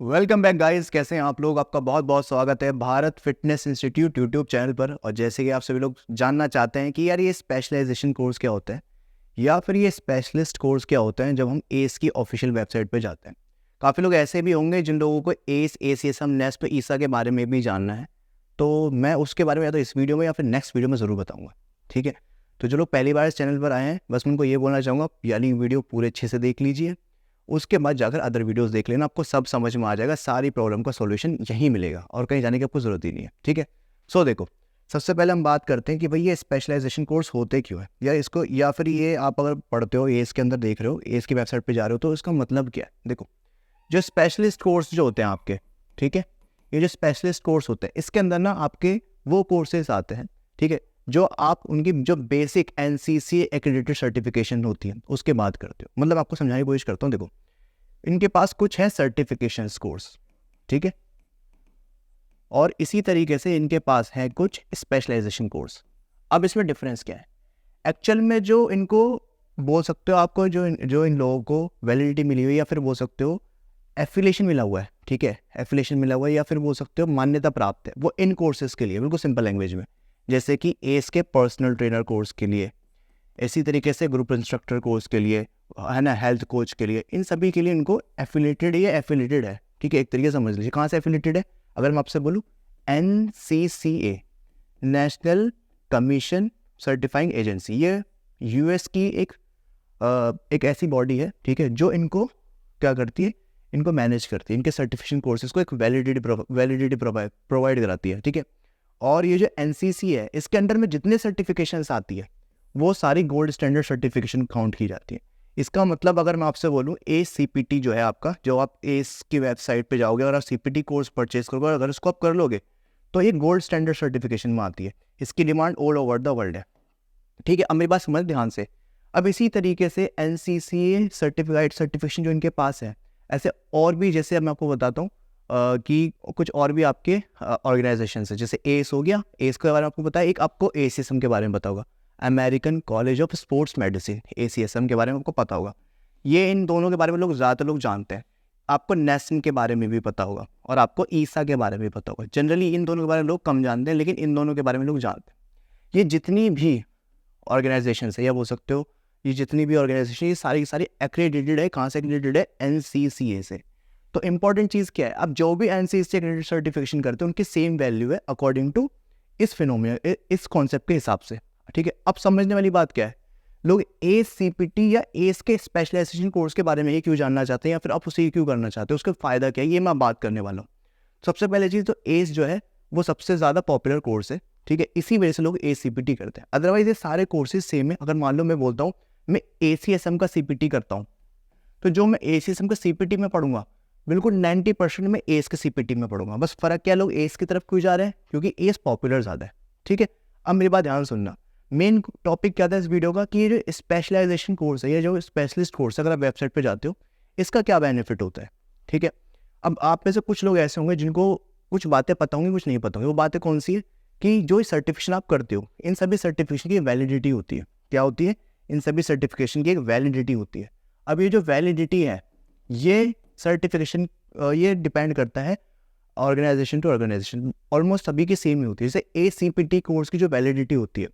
Welcome back guys, कैसे हैं आप लोग। आपका बहुत बहुत स्वागत है Bharat fitness institute YouTube channel पर। और जैसे कि आप सभी लोग जानना चाहते हैं कि यार ये स्पेशलाइजेशन कोर्स क्या होता है या फिर ये स्पेशलिस्ट कोर्स क्या होता है, जब हम एस की ऑफिशियल वेबसाइट पे जाते हैं। काफ़ी लोग ऐसे भी होंगे जिन लोगों को एस एसीएसएम नेस्प ईसा के बारे में भी जानना है, तो मैं उसके बारे में या तो इस वीडियो में या फिर नेक्स्ट वीडियो में ज़रूर बताऊँगा। ठीक है, तो जो लोग पहली बार इस चैनल पर आए हैं, बस मैं उनको ये बोलना चाहूँगा, यानी वीडियो पूरे अच्छे से देख लीजिए, उसके बाद जाकर अदर वीडियोस देख लेना, आपको सब समझ में आ जाएगा। सारी प्रॉब्लम का सॉल्यूशन यहीं मिलेगा और कहीं जाने की आपको ज़रूरत ही नहीं है। ठीक है, सो देखो, सबसे पहले हम बात करते हैं कि भाई ये स्पेशलाइजेशन कोर्स होते क्यों है, या इसको या फिर ये आप अगर पढ़ते हो एस के अंदर देख रहे हो, एस की वेबसाइट पे जा रहे हो, तो इसका मतलब क्या है। देखो, जो स्पेशलिस्ट कोर्स जो होते हैं आपके, ठीक है, ये जो स्पेशलिस्ट कोर्स होते हैं इसके अंदर ना आपके वो कोर्सेज आते हैं, ठीक है, जो आप उनकी जो बेसिक एनसीसी एक्रेडिटेड सर्टिफिकेशन होती है उसके बात करते हो। मतलब आपको समझाने की कोशिश करता हूँ। देखो, इनके पास कुछ है सर्टिफिकेशन कोर्स, ठीक है, और इसी तरीके से इनके पास है कुछ स्पेशलाइजेशन कोर्स। अब इसमें डिफरेंस क्या है एक्चुअल में, जो इनको बोल सकते हो आपको, जो इन लोगों को वैलिडिटी मिली हुई, या फिर बोल सकते हो एफिलिएशन मिला हुआ है, ठीक है, एफिलिएशन मिला हुआ है, या फिर बोल सकते हो मान्यता प्राप्त है, वो इन कोर्सेज के लिए, बिल्कुल सिंपल लैंग्वेज में, जैसे कि एस के पर्सनल ट्रेनर कोर्स के लिए, इसी तरीके से ग्रुप इंस्ट्रक्टर कोर्स के लिए, है ना, हेल्थ कोच के लिए, इन सभी के लिए इनको एफिलेटेड है। ठीक है, एक तरीके से समझ लीजिए कहाँ से एफिलेटेड है। अगर मैं आपसे बोलूँ NCCA, national commission certifying agency, ये यूएस की एक ऐसी बॉडी है, ठीक है, जो इनको क्या करती है, इनको मैनेज करती है, इनके सर्टिफिकेशन कोर्सेज को एक वैलिडिटी प्रोवाइड कराती है। ठीक है, और ये जो NCC है, इसके अंडर में जितने सर्टिफिकेशंस आती है वो सारी गोल्ड स्टैंडर्ड सर्टिफिकेशन काउंट की जाती है। इसका मतलब अगर मैं आपसे बोलूँ, ACPT जो है आपका, जो आप एस की वेबसाइट पे जाओगे और आप CPT कोर्स परचेज करोगे, और अगर इसको आप कर लोगे तो ये गोल्ड स्टैंडर्ड सर्टिफिकेशन में आती है। इसकी demand all over the world है। ठीक है, अब मेरी बात समझ ध्यान से। अब इसी तरीके से NCCA सर्टिफिकेशन जो इनके पास है, ऐसे और भी, जैसे अब मैं आपको बताता हूँ कि कुछ और भी आपके ऑर्गेनाइजेशन है, जैसे एस हो गया, एस के बारे में आपको बताया, एक आपको ACSM के बारे में पता होगा, American college of sports medicine, ACSM के बारे में आपको पता होगा। ये इन दोनों के बारे में ज़्यादातर लोग जानते हैं। आपको नेस्न के बारे में भी पता होगा और आपको ईसा के बारे में भी पता होगा। जनरली इन दोनों के बारे में लोग कम जानते हैं, लेकिन इन दोनों के बारे में लोग जानते हैं। ये जितनी भी ऑर्गेनाइजेशन है, या बोल सकते हो ये जितनी भी ऑर्गेनाइजेशन, ये सारी की सारी एक्रेडिटेड है। कहाँ से एक्रेडिटेड है? NCCA से। तो इंपॉर्टेंट चीज़ क्या है, अब जो भी NCCA एक्रेडिटेड सर्टिफिकेशन करते हैं उनकी सेम वैल्यू है अकॉर्डिंग टू इस फिनोमिना, इस कॉन्सेप्ट के हिसाब से। ठीक है, अब समझने वाली बात क्या है, लोग ACPT या एस के स्पेशलाइजेशन कोर्स के बारे में ये क्यों जानना चाहते हैं, या फिर आप उसे क्यों करना चाहते हो, उसका फ़ायदा क्या है, ये मैं बात करने वाला हूँ। सबसे पहले चीज़ तो एस जो है वो सबसे ज़्यादा पॉपुलर कोर्स है। ठीक है, इसी वजह से लोग ACPT करते हैं। अदरवाइज ये सारे कोर्सेज सेम है। अगर मान लो मैं बोलता हूँ मैं ACSM का CPT करता हूँ, तो जो मैं ACSM का CPT में पढ़ूंगा, बिल्कुल 90% में एस के CPT में पढ़ूंगा। बस फ़र्क क्या, लोग एस की तरफ क्यों जा रहे हैं, क्योंकि एस पॉपुलर ज़्यादा है। ठीक है, अब मेरी बात ध्यान सुनना, मेन टॉपिक क्या था इस वीडियो का, कि ये जो स्पेशलाइजेशन कोर्स है, ये जो स्पेशलिस्ट कोर्स है, अगर आप वेबसाइट पे जाते हो, इसका क्या बेनिफिट होता है। ठीक है, अब आप में से कुछ लोग ऐसे होंगे जिनको कुछ बातें पता होंगी, कुछ नहीं पता होंगी। वो बातें कौन सी है, कि जो सर्टिफिकेशन आप करते हो, इन सभी सर्टिफिकेशन की वैलिडिटी होती है। क्या होती है? इन सभी सर्टिफिकेशन की एक वैलिडिटी होती है। अब ये जो वैलिडिटी है, ये सर्टिफिकेशन ये डिपेंड करता है ऑर्गेनाइजेशन टू ऑर्गेनाइजेशन। ऑलमोस्ट सभी की सेम ही होती है। जैसे ACPT कोर्स की जो वैलिडिटी होती है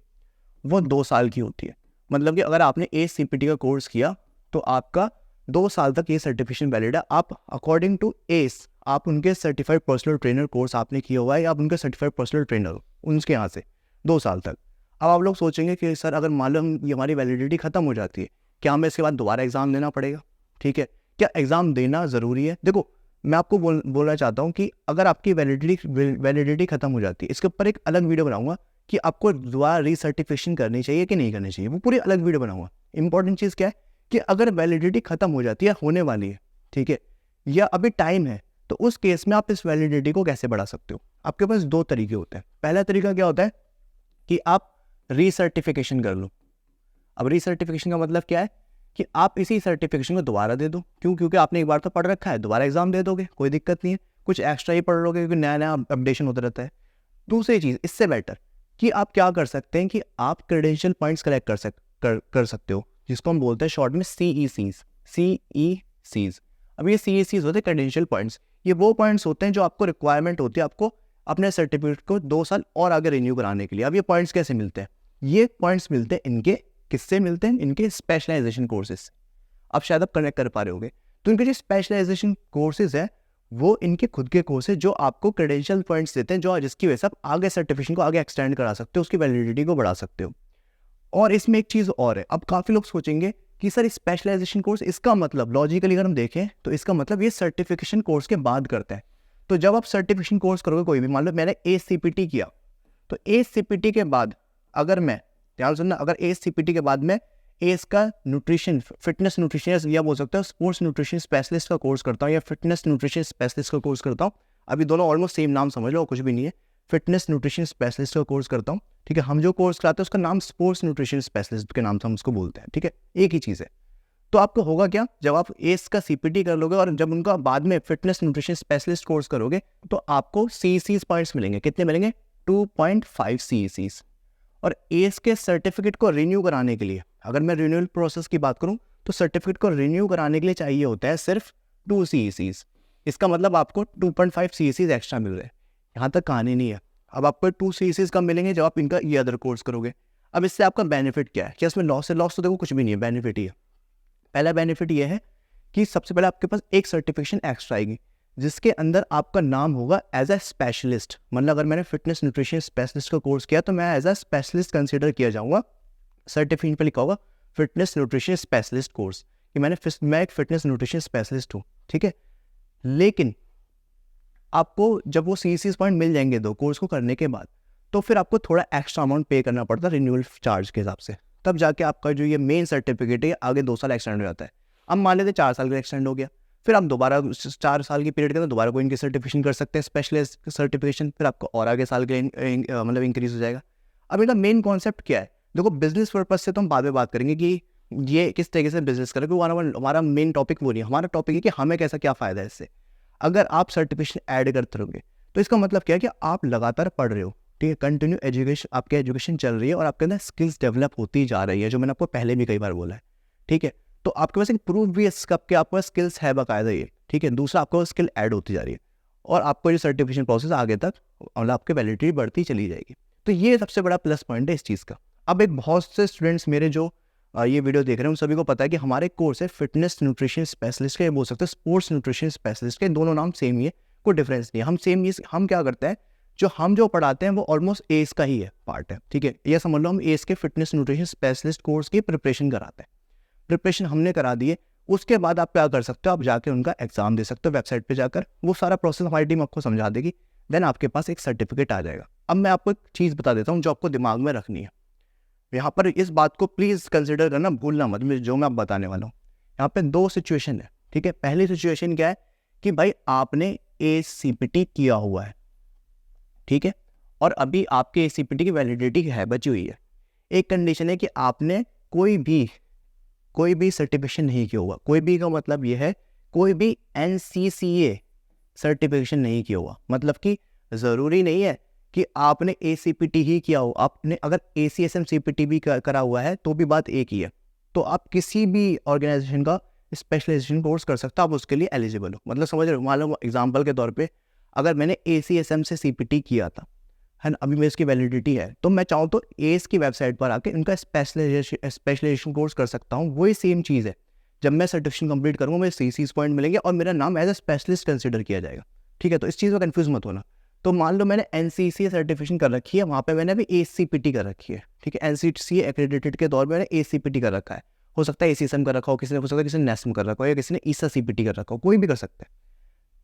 वो 2 साल की होती है। मतलब कि अगर आपने ACPT का कोर्स किया तो आपका 2 साल तक ये सर्टिफिकेशन वैलिड है। आप अकॉर्डिंग टू एस, आप उनके सर्टिफाइड पर्सनल ट्रेनर कोर्स आपने किया हुआ है, या आप उनके सर्टिफाइड पर्सनल ट्रेनर हो उनके यहाँ से 2 साल तक। अब आप लोग सोचेंगे कि सर अगर मान लो हमारी वैलिडिटी खत्म हो जाती है, क्या हमें इसके बाद दोबारा एग्जाम देना पड़ेगा? ठीक है, क्या एग्जाम देना ज़रूरी है? देखो, मैं आपको बोलना चाहता हूँ कि अगर आपकी वैलिडिटी खत्म हो जाती है, इसके ऊपर एक अलग वीडियो बनाऊंगा कि आपको दोबारा रीसर्टिफिकेशन करनी चाहिए कि नहीं करनी चाहिए, वो पूरी अलग वीडियो बनाऊंगा। इंपॉर्टेंट चीज़ क्या है कि अगर वैलिडिटी खत्म हो जाती है, होने वाली है, ठीक है, या अभी टाइम है, तो उस केस में आप इस वैलिडिटी को कैसे बढ़ा सकते हो? आपके पास 2 तरीके होते हैं। पहला तरीका क्या होता है कि आप रीसर्टिफिकेशन कर लो। अब रीसर्टिफिकेशन का मतलब क्या है कि आप इसी सर्टिफिकेशन को दोबारा दे दो। क्यों? क्योंकि आपने एक बार तो पढ़ रखा है, दोबारा एग्जाम दे दोगे, कोई दिक्कत नहीं है। कुछ एक्स्ट्रा ही पढ़ लोगे, क्योंकि नया नया अपडेशन होता रहता है। दूसरी चीज़ इससे बेटर कि आप क्या कर सकते हैं कि आप क्रेडेंशियल पॉइंट्स कलेक्ट कर सकते हो, जिसको हम बोलते हैं शॉर्ट में CECs। अब ये CACs होते हैं क्रेडेंशियल पॉइंट्स, ये वो पॉइंट्स होते हैं जो आपको रिक्वायरमेंट होती है आपको अपने सर्टिफिकेट को 2 साल और आगे रिन्यू कराने के लिए। अब ये पॉइंट्स कैसे मिलते हैं? ये पॉइंट्स मिलते हैं इनके, किससे मिलते हैं? इनके स्पेशलाइजेशन कोर्सेज। अब शायद आप कनेक्ट कर पा रहे होगे, तो इनके जो स्पेशलाइजेशन कोर्सेज है वो इनके खुद के कोर्स है जो आपको क्रेडेंशियल पॉइंट्स देते हैं, जो जिसकी वजह से आप आगे सर्टिफिकेशन को आगे एक्सटेंड करा सकते हो, उसकी वैलिडिटी को बढ़ा सकते हो। और इसमें एक चीज़ और है, अब काफ़ी लोग सोचेंगे कि सर स्पेशलाइजेशन कोर्स, इसका मतलब लॉजिकली अगर हम देखें तो इसका मतलब ये सर्टिफिकेशन कोर्स के बाद करते हैं। तो जब आप सर्टिफिकेशन कोर्स करोगे कोई भी, मान लो मैंने ACPT किया, तो ACPT के बाद अगर मैं, ध्यान सुनना, अगर ACPT के बाद मैं एस का न्यूट्रिशन, फिटनेस न्यूट्रिशन या बोल सकते हो स्पोर्ट्स न्यूट्रिशन स्पेशलिस्ट का कोर्स करता हूँ या फिटनेस न्यूट्रिशन स्पेशलिस्ट का कोर्स करता हूँ, अभी दोनों ऑलमोस्ट सेम नाम समझ लो, कुछ भी नहीं है, फिटनेस न्यूट्रिशन स्पेशलिस्ट का कोर्स करता हूँ, ठीक है। हम जो कोर्स कराते हैं उसका नाम स्पोर्ट्स न्यूट्रिशन स्पेशलिस्ट के नाम से हम उसको बोलते हैं, ठीक है, एक ही चीज़ है। तो आपको होगा क्या, जब आप एस का CPT कर लोगे और जब उनका बाद में फिटनेस न्यूट्रिशन स्पेशलिस्ट कोर्स करोगे तो आपको CACs पॉइंट्स मिलेंगे। कितने मिलेंगे? 2.5 CACs। और एस के सर्टिफिकेट को रिन्यू कराने के लिए, अगर मैं रिन्यूअल प्रोसेस की बात करूं तो सर्टिफिकेट को रिन्यू कराने के लिए चाहिए होता है सिर्फ 2 CACs। इसका मतलब आपको 2.5 CACs एक्स्ट्रा मिल रहे हैं। यहाँ तक कहानी नहीं है। अब आपको 2 CACs कब मिलेंगे? जब आप इनका ये अदर कोर्स करोगे। अब इससे आपका बेनिफिट क्या है? क्या इसमें लॉस है? लॉस तो देखो कुछ भी नहीं है, बेनिफिट ही है। पहला बेनिफिट ये है कि सबसे पहले आपके पास एक सर्टिफिकेशन एक्स्ट्रा आएगी जिसके अंदर आपका नाम होगा एज अ स्पेशलिस्ट। मतलब अगर मैंने फिटनेस न्यूट्रिशन स्पेशलिस्ट का कोर्स किया तो मैं एज अ स्पेशलिस्ट कंसिडर किया जाऊंगा। सर्टिफिकेट पे लिखा होगा फिटनेस न्यूट्रिशन स्पेशलिस्ट कोर्स कि मैं एक फिटनेस न्यूट्रिशन स्पेशलिस्ट हूँ, ठीक है। लेकिन आपको जब वो CACs पॉइंट मिल जाएंगे 2 कोर्स को करने के बाद, तो फिर आपको थोड़ा एक्स्ट्रा अमाउंट पे करना पड़ता है रिन्यूअल चार्ज के हिसाब से। तब जाके आपका जो ये मेन सर्टिफिकेट है आगे 2 साल एक्सटेंड हो जाता है। अब मान लेते 4 साल का एक्सटेंड हो गया, फिर आप दोबारा 4 साल की पीरियड के अंदर दोबारा कोई इनकी सर्टिफिकेशन कर सकते हैं, स्पेशलिस्ट सर्टिफिकेशन, फिर आपको और आगे साल के मतलब इंक्रीज हो जाएगा। अब इनका मेन कॉन्सेप्ट क्या है? देखो बिजनेस पर्पज से तो हम बाद में बात करेंगे कि ये किस तरीके से बिजनेस करें, क्योंकि हमारा मेन टॉपिक वो नहीं है। हमारा टॉपिक है कि हमें कैसा क्या फ़ायदा है इससे। अगर आप सर्टिफिकेशन ऐड करते रहोगे तो इसका मतलब क्या है कि आप लगातार पढ़ रहे हो, ठीक है, कंटिन्यू एजुकेशन, आपकी एजुकेशन चल रही है और आपके अंदर स्किल्स डेवलप होती जा रही है, जो मैंने आपको पहले भी कई बार बोला है, ठीक है। तो आपके पास एक प्रूफ भी है कि आपके पास स्किल्स है बाकायदा ये, ठीक है। दूसरा, आपको स्किल ऐड होती जा रही है और आपको जो सर्टिफिकेशन प्रोसेस आगे तक मतलब आपकी वैलिडिटी बढ़ती चली जाएगी। तो ये सबसे बड़ा प्लस पॉइंट है इस चीज़ का। अब एक बहुत से स्टूडेंट्स मेरे जो ये वीडियो देख रहे हैं उन सभी को पता है कि हमारे कोर्स है फिटनेस न्यूट्रिशन स्पेशलिस्ट के, बोल सकते हैं स्पोर्ट्स न्यूट्रिशन स्पेशलिस्ट के, दोनों नाम सेम ही है, कोई डिफरेंस नहीं है। हम सेम ये, हम क्या करते हैं, जो पढ़ाते हैं वो ऑलमोस्ट एस का ही है पार्ट है, ठीक है। ये समझ लो हम एस के फिटनेस न्यूट्रिशन स्पेशलिस्ट कोर्स की प्रिपरेशन कराते हैं। प्रिपरेशन हमने करा दी है, उसके बाद आप क्या कर सकते हो, आप जाके उनका एग्जाम दे सकते हो वेबसाइट पे जाकर, वो सारा प्रोसेस हमारी टीम आपको समझा देगी, देन आपके पास एक सर्टिफिकेट आ जाएगा। अब मैं आपको एक चीज़ बता देता हूँ जो आपको दिमाग में रखनी है। यहाँ पर इस बात को प्लीज़ कंसिडर करना, भूलना मत, जो मैं आप बताने वाला हूँ। यहाँ पे 2 सिचुएशन है, ठीक है। पहली सिचुएशन क्या है कि भाई आपने ACPT किया हुआ है, ठीक है, और अभी आपके ACPT की वैलिडिटी है, बची हुई है। एक कंडीशन है कि आपने कोई भी सर्टिफिकेशन नहीं किया हुआ। कोई भी का मतलब ये है कोई भी NCCA सर्टिफिकेशन नहीं किया हुआ। मतलब कि ज़रूरी नहीं है कि आपने ACPT ही किया हो, आपने अगर ACSM CPT भी करा हुआ है तो भी बात एक ही है। तो आप किसी भी ऑर्गेनाइजेशन का स्पेशलाइजेशन कोर्स कर सकते हो, आप उसके लिए एलिजिबल हो। मतलब समझ रहे हो, मान लो एग्जाम्पल के तौर पे अगर मैंने ACSM से CPT किया था, है ना, अभी मेरी इसकी वैलिडिटी है, तो मैं चाहूँ तो एस की वेबसाइट पर आके इनका स्पेशलाइजेशन कोर्स कर सकता हूँ। वही सेम चीज़ है, जब मैं सर्टिफिकेशन कंप्लीट करूँगा मुझे CACs पॉइंट मिलेंगे और मेरा नाम एज अ स्पेशलिस्ट कंसिडर किया जाएगा, ठीक है। तो इस चीज़ में कन्फ्यूज़ मत होना। तो मान लो मैंने NCCA सर्टिफिकेशन कर रखी है, वहाँ पे मैंने अभी ACPT कर रखी है, ठीक है। NCCA एक्रेडिटेड के तौर पर मैंने ACPT कर रखा है। हो सकता है ACSM कर रखा हो किसी ने, हो सकता है किसी ने NASM कर रखा हो या किसी ने ISA CPT कर रखा हो, कोई भी कर सकता है,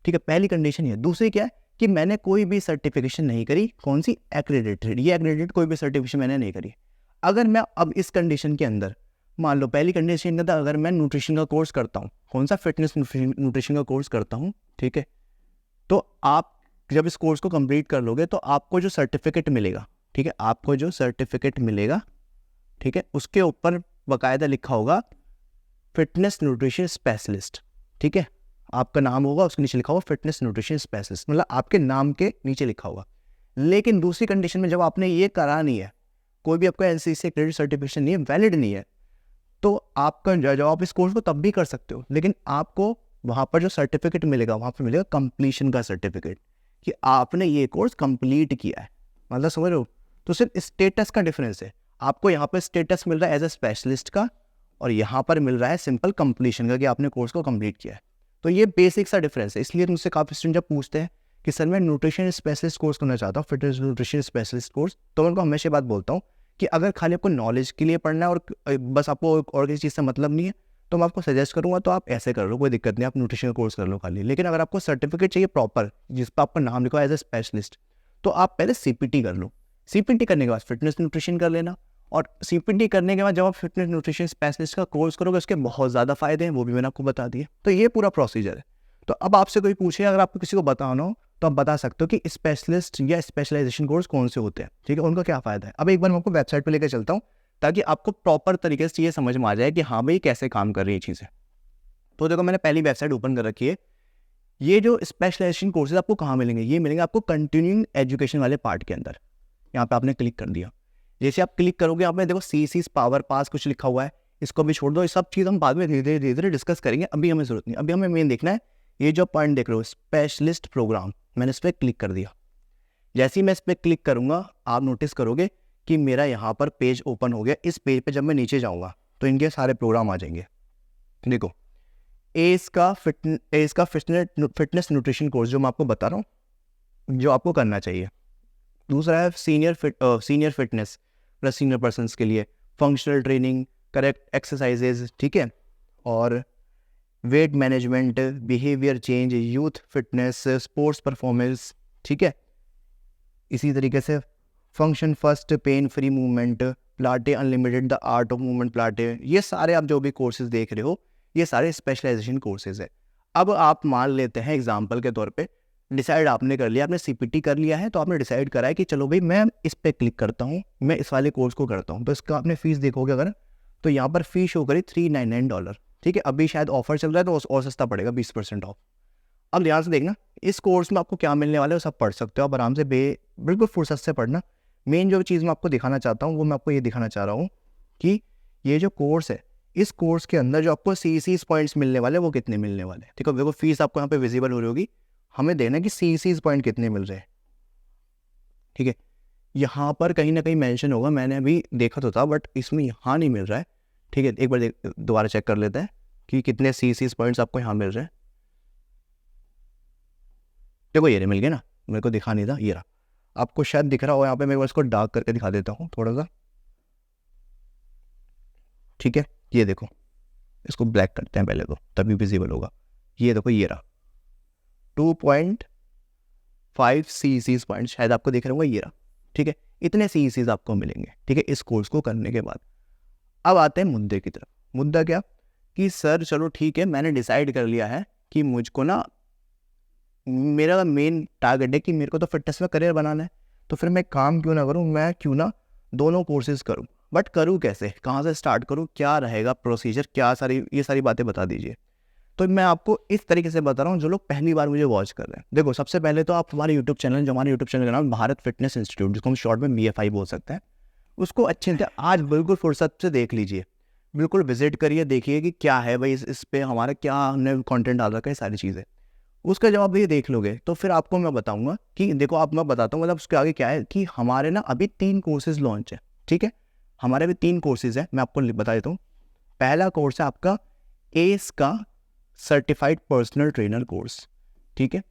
ठीक है। पहली कंडीशन ये। दूसरी क्या है कि मैंने कोई भी सर्टिफिकेशन नहीं करी, कौन सी, एक्रेडिटेड, ये एक्रेडिटेड कोई भी सर्टिफिकेशन मैंने नहीं करी। अगर मैं अब इस कंडीशन के अंदर, मान लो पहली कंडीशन के अंदर अगर मैं न्यूट्रिशन का कोर्स करता हूँ, कौन सा, फिटनेस न्यूट्रिशन का कोर्स करता हूँ, ठीक है, तो आप जब इस कोर्स को कंप्लीट कर लोगे तो आपको जो सर्टिफिकेट मिलेगा, ठीक है, आपको जो सर्टिफिकेट मिलेगा, ठीक है, उसके ऊपर बाकायदा लिखा होगा फिटनेस न्यूट्रिशन स्पेशलिस्ट, ठीक है। आपका नाम होगा, उसके नीचे लिखा होगा फिटनेस न्यूट्रिशन स्पेशलिस्ट, मतलब आपके नाम के नीचे लिखा होगा। लेकिन दूसरी कंडीशन में जब आपने ये करा नहीं है, कोई भी आपका NCCA क्रेडिट सर्टिफिकेशन नहीं है, वैलिड नहीं है, तो आपका जब आप इस कोर्स को तब भी कर सकते हो, लेकिन आपको वहाँ पर जो सर्टिफिकेट मिलेगा वहाँ पर मिलेगा कंप्लीशन का सर्टिफिकेट कि आपने ये कोर्स कंप्लीट किया है, मतलब समझ रहे हो। तो सिर्फ स्टेटस का डिफरेंस है, आपको यहाँ पर स्टेटस मिल रहा है एज ए स्पेशलिस्ट का और यहाँ पर मिल रहा है सिंपल कंप्लीशन का कि आपने कोर्स को कंप्लीट किया है। तो ये बेसिक सा डिफरेंस है। इसलिए तुमसे काफ़ी स्टूडेंट जब पूछते हैं कि सर मैं न्यूट्रिशन स्पेशलिस्ट कोर्स करना चाहता हूँ, फिटनेस न्यूट्रिशन स्पेशलिस्ट कोर्स, तो मैं उनको हमेशा बात बोलता हूँ कि अगर खाली आपको नॉलेज के लिए पढ़ना है और बस आपको और किसी चीज़ से मतलब नहीं है, तो मैं आपको सजेस्ट करूँगा तो आप ऐसे कर लो, कोई दिक्कत नहीं, आप न्यूट्रिशन कोर्स कर लो खाली। लेकिन अगर आपको सर्टिफिकेट चाहिए प्रॉपर जिस पर आपका नाम लिखा है एज ए स्पेशलिस्ट, तो आप पहले CPT कर लो। CPT करने के बाद फिटनेस न्यूट्रिशन कर लेना, और CPT करने के बाद जब आप फिटनेस न्यूट्रिशन स्पेशलिस्ट का कोर्स करोगे उसके बहुत ज़्यादा फायदे हैं, वो भी मैंने आपको बता दिए। तो ये पूरा प्रोसीजर है। तो अब आपसे कोई पूछे, अगर आपको किसी को बताना हो तो आप बता सकते हो कि स्पेशलिस्ट या स्पेशलाइजेशन कोर्स कौन से होते हैं, ठीक है, उनका क्या फ़ायदा है। अब एक बार मैं आपको वेबसाइट पे लेकर चलता हूँ ताकि आपको प्रॉपर तरीके से ये समझ में आ जाए कि हाँ भाई कैसे काम कर रही है चीज़ें। तो देखो मैंने पहली वेबसाइट ओपन कर रखी है। ये जो स्पेशलाइजेशन कोर्सेज आपको कहाँ मिलेंगे, ये मिलेंगे आपको कंटिन्यूइंग एजुकेशन वाले पार्ट के अंदर। यहाँ पे आपने क्लिक कर दिया, जैसे आप क्लिक करोगे यहाँ पे देखो CC's पावर पास कुछ लिखा हुआ है, इसको भी छोड़ दो, ये सब चीज़ हम बाद में धीरे धीरे डिस्कस करेंगे, अभी हमें ज़रूरत नहीं। अभी हमें मेन देखना है ये जो पॉइंट देख रहे हो स्पेशलिस्ट प्रोग्राम, मैंने इस पर क्लिक कर दिया। जैसे ही मैं इस पर क्लिक करूँगा आप नोटिस करोगे कि मेरा यहाँ पर पेज ओपन हो गया। इस पेज पे जब मैं नीचे जाऊँगा तो इनके सारे प्रोग्राम आ जाएंगे। देखो एज का फिटनेस न्यूट्रिशन कोर्स जो मैं आपको बता रहा हूँ, जो आपको करना चाहिए। दूसरा है senior fitness plus senior persons के लिए फंक्शनल ट्रेनिंग, करेक्ट एक्सरसाइजेज, ठीक है, और weight management, behaviour change, youth fitness, sports performance, ठीक है। इसी तरीके से function first, pain free movement, plateau unlimited, the art of movement plateau, ये सारे आप जो भी कोर्सेज देख रहे हो ये सारे स्पेशलाइजेशन कोर्सेज है। अब आप मान लेते हैं एग्जाम्पल के तौर पे डिसाइड आपने कर लिया, आपने CPT कर लिया है, तो आपने डिसाइड करा है कि चलो भाई मैं इस पर क्लिक करता हूँ, मैं इस वाले कोर्स को करता हूँ। तो इसका आपने फीस देखोगे अगर, तो यहाँ पर फीस शो करी $399, ठीक है। अभी शायद ऑफर चल रहा है तो और सस्ता पड़ेगा, 20% ऑफ। अब ध्यान से देखना इस कोर्स में आपको क्या मिलने वाला है, वो सब पढ़ सकते हो आप आराम से, बिल्कुल फुर्सत से पढ़ना। मेन जो चीज़ मैं आपको दिखाना चाहता हूँ वो मैं आपको ये दिखाना चाह रहा हूँ कि ये जो कोर्स है, इस कोर्स के अंदर जो आपको CC's पॉइंट्स मिलने वाले वो कितने मिलने वाले हैं। ठीक है, देखो फीस आपको यहाँ पे विजिबल हो रही होगी, हमें देना है कि CC's पॉइंट कितने मिल रहे हैं, ठीक है। यहाँ पर कहीं ना कहीं मेंशन होगा, मैंने अभी देखा तो था बट इसमें यहाँ नहीं मिल रहा है, ठीक है। एक बार दोबारा चेक कर लेते हैं कि कितने CC's पॉइंट्स आपको यहाँ मिल रहे हैं। देखो ये मिल गए ना, मेरे को दिखा नहीं था, ये रहा, आपको शायद दिख रहा हो यहाँ पे, मैं इसको डार्क करके दिखा देता हूँ थोड़ा सा, ठीक है। ये देखो इसको ब्लैक करते हैं पहले तो तभी विजिबल होगा। ये देखो ये रहा 2.5 CC's पॉइंट शायद आपको दिख रहा होगा, ये रहा, ठीक है। इतने CC's आपको मिलेंगे, ठीक है, इस कोर्स को करने के बाद। अब आते हैं मुद्दे की तरफ। मुद्दा क्या कि सर चलो ठीक है, मैंने डिसाइड कर लिया है कि मुझको ना मेरा मेन टारगेट है कि मेरे को तो फिटनेस में करियर बनाना है, तो फिर मैं काम क्यों ना करूं, मैं क्यों ना दोनों कोर्सेज करूं, बट करूं कैसे, कहाँ से स्टार्ट करूं, क्या रहेगा प्रोसीजर, क्या ये सारी बातें बता दीजिए। तो मैं आपको इस तरीके से बता रहा हूँ जो लोग पहली बार मुझे वॉच कर रहे हैं। देखो सबसे पहले तो आप हमारे यूट्यूब चैनल, जो हमारे यूट्यूब चैनल का नाम भारत फिटनेस इंस्टीट्यूट, जिसको हम शॉर्ट में BFI बोल सकते हैं, उसको अच्छे से आज बिल्कुल फुर्सत से देख लीजिए, बिल्कुल विजिट करिए, देखिए कि क्या है भाई इस पे हमारा क्या हमने कंटेंट डाल रखा है, सारी चीज़ें। उसका जब आप ये देख लोगे तो फिर आपको मैं बताऊंगा कि देखो, आप मैं बताता हूँ मतलब उसके आगे क्या है कि हमारे ना अभी 3 कोर्सेज लॉन्च है, ठीक है। हमारे अभी 3 कोर्सेज है, मैं आपको बता देता हूँ। पहला कोर्स है आपका एस का सर्टिफाइड पर्सनल ट्रेनर कोर्स, ठीक है।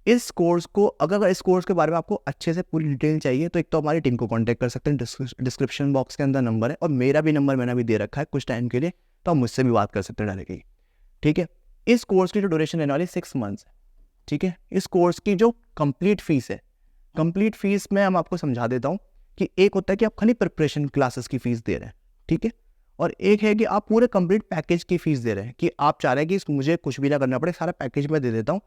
इस कोर्स को अगर इस कोर्स के बारे में आपको अच्छे से पूरी डिटेल चाहिए तो एक तो हमारी टीम को कांटेक्ट कर सकते हैं, डिस्क्रिप्शन बॉक्स के अंदर नंबर है, और मेरा भी नंबर मैंने अभी दे रखा है कुछ टाइम के लिए, तो आप मुझसे भी बात कर सकते हैं डायरेक्टली, ठीक है। इस कोर्स की जो ड्यूरेशन रहने वाली 6 मंथ्स है, ठीक है। इस कोर्स की जो कंप्लीट फीस है, कंप्लीट फीस में हम आपको समझा देता हूँ कि एक होता है कि आप खाली प्रिपरेशन क्लासेस की फीस दे रहे हैं, ठीक है, और एक है कि आप पूरे कंप्लीट पैकेज की फीस दे रहे हैं, कि आप चाह रहे हैं कि मुझे कुछ भी ना करना पड़े, सारा पैकेज मैं दे देता हूँ,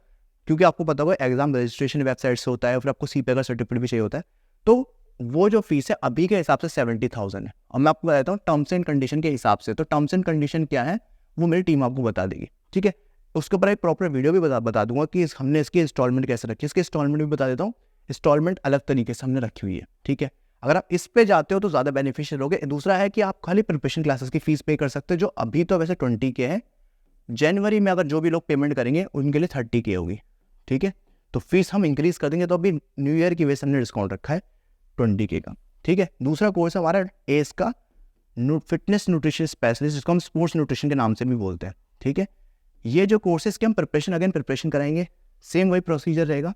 क्योंकि आपको पता होगा एग्जाम रजिस्ट्रेशन वेबसाइट से होता है, फिर आपको CPA का सर्टिफिकेट भी चाहिए होता है। तो वो जो फीस है अभी के हिसाब से 70,000 है, और मैं आपको बताता हूँ टर्म्स एंड कंडीशन के हिसाब से। तो टर्म्स एंड कंडीशन क्या है वो मेरी टीम आपको बता देगी, ठीक है। उसके ऊपर एक प्रॉपर वीडियो भी बता दूंगा कि हमने इसकी इंस्टॉलमेंट कैसे रखी है, इसकी इंस्टॉलमेंट भी बता देता हूँ। इंस्टॉलमेंट अलग तरीके से हमने रखी हुई है, ठीक है। अगर आप इस पे जाते हो तो ज़्यादा बेनिफिशियल होगे। दूसरा है कि आप खाली प्रिपरेशन क्लासेस की फीस पे कर सकते हो, जो अभी तो वैसे 20 के है, जनवरी में अगर जो भी लोग पेमेंट करेंगे उनके लिए 30K होगी, ठीक है। तो फीस हम इंक्रीज कर देंगे, तो अभी न्यू ईयर की वजह से हमने डिस्काउंट रखा है 20K का, ठीक है। दूसरा कोर्स है हमारा एस का फिटनेस न्यूट्रिशन स्पेशलिस्ट, जिसको हम स्पोर्ट्स न्यूट्रिशन के नाम से भी बोलते हैं, ठीक है। ये जो कोर्स है इसके हम प्रिपरेशन कराएंगे, सेम वही प्रोसीजर रहेगा,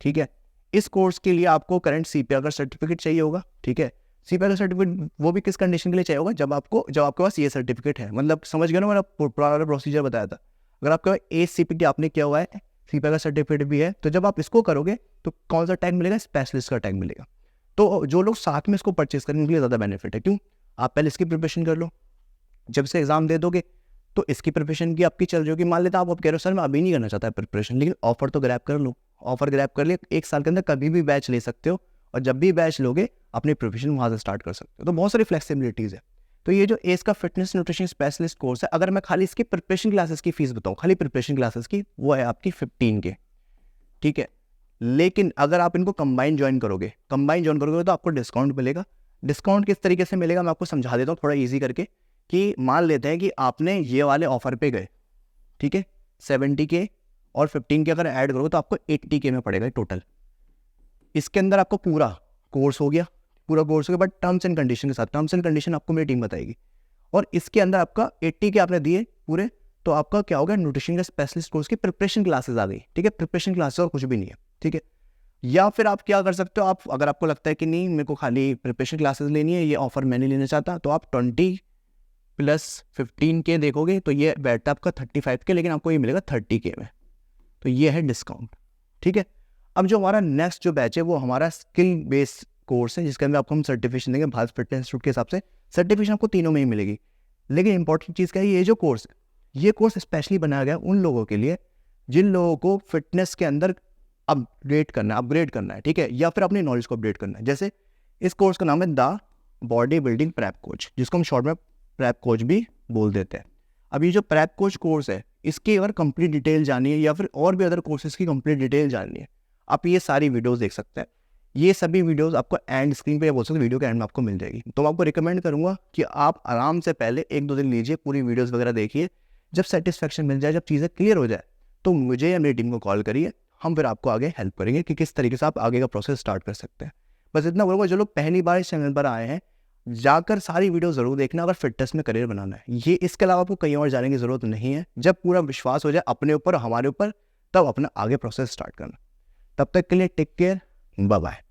ठीक है। इस कोर्स के लिए आपको करंट CPR का सर्टिफिकेट चाहिए होगा, ठीक है। CPR का सर्टिफिकेट वो भी किस कंडीशन के लिए चाहिए होगा, जब आपके पास ये सर्टिफिकेट है, मतलब समझ गए ना, मैंने पुराना प्रोसीजर बताया था। अगर आपके पास ACPT आपने किया हुआ है, CPR का सर्टिफिकेट भी है, तो जब आप इसको करोगे तो कौन सा टैग मिलेगा, स्पेशलिस्ट का टैग मिलेगा। तो जो लोग साथ में इसको परचेस करेंगे उनके लिए ज़्यादा बेनिफिट है। क्यों? आप पहले इसकी प्रिपरेशन कर लो, जब से एग्जाम दे दोगे तो इसकी प्रिपरेशन की आपकी चल रही होगी। मान लेते आप कह रहे हो सर मैं अभी नहीं करना चाहता प्रिपरेशन, लेकिन ऑफर तो ग्रैब कर लो। ऑफर ग्रैब कर लिए, 1 साल के अंदर कभी भी बैच ले सकते हो, और जब भी बैच लोगे अपनी प्रिपरेशन वहाँ से स्टार्ट कर सकते हो। तो बहुत सारी फ्लेक्सिबिलिटीज़ है। तो ये जो एस का फिटनेस न्यूट्रिशन स्पेशलिस्ट कोर्स है, अगर मैं खाली इसकी प्रिपरेशन क्लासेस की फीस बताऊँ, खाली प्रिपरेशन क्लासेस की, वो है आपकी 15K, ठीक है। लेकिन अगर आप इनको कंबाइन ज्वाइन करोगे तो आपको डिस्काउंट मिलेगा। डिस्काउंट किस तरीके से मिलेगा मैं आपको समझा देता हूँ थोड़ा ईजी करके, कि मान लेते हैं कि आपने ये वाले ऑफर पे गए, ठीक है, 70K और 15K अगर ऐड करोगे तो आपको 80K में पड़ेगा टोटल। इसके अंदर आपको पूरा कोर्स हो गया, बट टर्म्स एंड कंडीशन के साथ। टर्म्स एंड कंडीशन आपको मेरी टीम बताएगी। और इसके अंदर आपका 80K आपने दिए पूरे, तो आपका क्या हो गया, न्यूट्रिशन का स्पेशलिस्ट कोर्स की प्रिपरेशन क्लासेस आ गई, ठीक है। प्रिपरेशन क्लासेस और कुछ भी नहीं है, ठीक है। या फिर आप क्या कर सकते हो, आप अगर आपको लगता है कि नहीं मेरे को खाली प्रिपरेशन क्लासेस लेनी है, ये ऑफर मैं नहीं लेना चाहता, तो आप 20 + 15K देखोगे तो ये बैठता है आपका 35K, लेकिन आपको ये मिलेगा 30K में। तो ये है डिस्काउंट, ठीक है। अब जो हमारा नेक्स्ट जो बैच है वो हमारा स्किल बेस्ड कोर्स है, जिसके अंदर आपको हम सर्टिफिकेशन देंगे भारत फिटनेस इंस्टीट्यूट के हिसाब से। सर्टिफिकेशन आपको तीनों में ही मिलेगी, लेकिन इंपॉर्टेंट चीज़ क्या है, ये कोर्स स्पेशली बनाया गया उन लोगों के लिए जिन लोगों को फिटनेस के अंदर अपग्रेड करना है, ठीक है, या फिर अपनी नॉलेज को अपडेट करना है। जैसे इस कोर्स का नाम है the body building prep coach, जिसको हम शॉर्ट में प्रेप कोच भी बोल देते हैं। अब ये जो प्रेप कोच कोर्स है, इसकी अगर कंप्लीट डिटेल जाननी है या फिर और भी अदर कोर्सेज की कंप्लीट डिटेल जाननी है, आप ये सारी वीडियोस देख सकते हैं। ये सभी वीडियोस आपको एंड स्क्रीन पे बोल सकते, वीडियो के एंड में आपको मिल जाएगी। तो मैं आपको रिकमेंड करूंगा कि आप आराम से पहले 1-2 दिन लीजिए, पूरी वीडियोस वगैरह देखिए। जब सेटिस्फेक्शन मिल जाए, जब चीज़ें क्लियर हो जाए, तो मुझे या मेरी टीम को कॉल करिए, हम फिर आपको आगे हेल्प करेंगे कि किस तरीके से आप आगे का प्रोसेस स्टार्ट कर सकते हैं। बस इतना बोलूँगा, जो लोग पहली बार इस चैनल पर आए हैं, जाकर सारी वीडियो ज़रूर देखना अगर फिटनेस में करियर बनाना है। ये इसके अलावा आपको कहीं और जाने की ज़रूरत नहीं है। जब पूरा विश्वास हो जाए अपने ऊपर, हमारे ऊपर, तब अपना आगे प्रोसेस स्टार्ट करना। तब तक के लिए टेक केयर, बाय बाय।